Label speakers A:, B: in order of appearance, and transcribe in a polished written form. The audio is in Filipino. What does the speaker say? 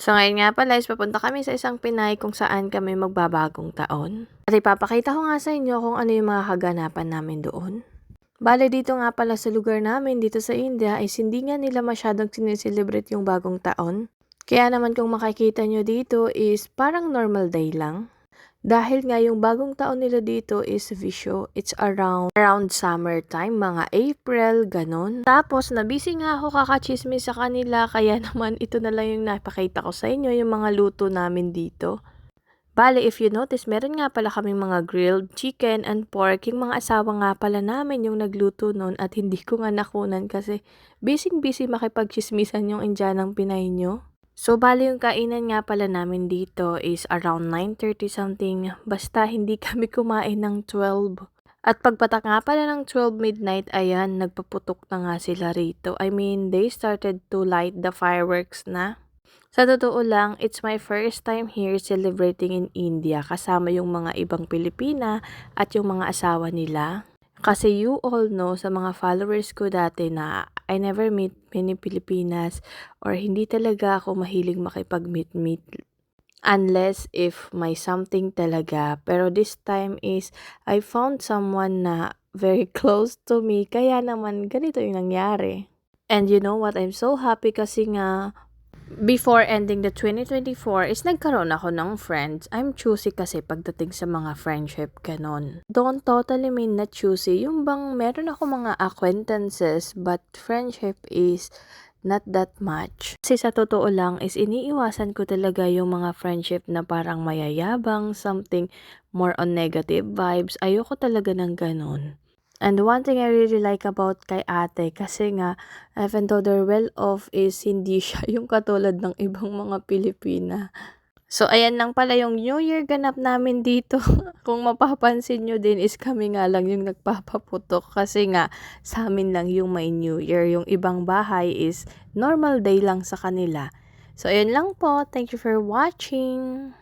A: So ngayon nga pala is papunta kami sa isang Pinay kung saan kami magbabagong taon. At ipapakita ko nga sa inyo kung ano yung mga kaganapan namin doon. Bale dito nga pala sa lugar namin dito sa India is hindi nga nila masyadong sineselebrate yung bagong taon. Kaya naman kung makikita nyo dito is parang normal day lang. Dahil nga yung bagong taon nila dito is Vishu. It's around summertime, mga April, ganun. Tapos, nabisi nga ako kakachismis sa kanila, kaya naman ito na lang yung napakita ko sa inyo, yung mga luto namin dito. Bale, if you notice, meron nga pala kaming mga grilled chicken and pork. Yung mga asawa nga pala namin yung nagluto nun at hindi ko nga nakunan kasi busy-busy makipagchismisan yung Indianang Pinay nyo. So, bali yung kainan nga pala namin dito is around 9:30 something. Basta hindi kami kumain ng 12. At pagpatak nga pala ng 12 midnight, ayan, nagpaputok na nga sila rito. I mean, they started to light the fireworks na. Sa totoo lang, it's my first time here celebrating in India kasama yung mga ibang Pilipina at yung mga asawa nila. Kasi you all know sa mga followers ko dati na I never meet many Pilipinas or hindi talaga ako mahilig makipag-meet unless if may something talaga. Pero this time is I found someone na very close to me kaya naman ganito yung nangyari. And you know what? I'm so happy kasi nga before ending the 2024 is nagkaroon ako ng friends. I'm choosy kasi pagdating sa mga friendship ganon. Don't totally mean na choosy. Yung bang meron ako mga acquaintances but friendship is not that much. Kasi sa totoo lang is iniiwasan ko talaga yung mga friendship na parang mayayabang, something more on negative vibes. Ayoko talaga ng ganon. And one thing I really like about kay ate kasi nga even though they're well off is hindi siya yung katulad ng ibang mga Pilipina. So ayan lang pala yung New Year ganap namin dito. Kung mapapansin nyo din is kami nga lang yung nagpapaputok kasi nga sa amin lang yung may New Year. Yung ibang bahay is normal day lang sa kanila. So ayan lang po. Thank you for watching.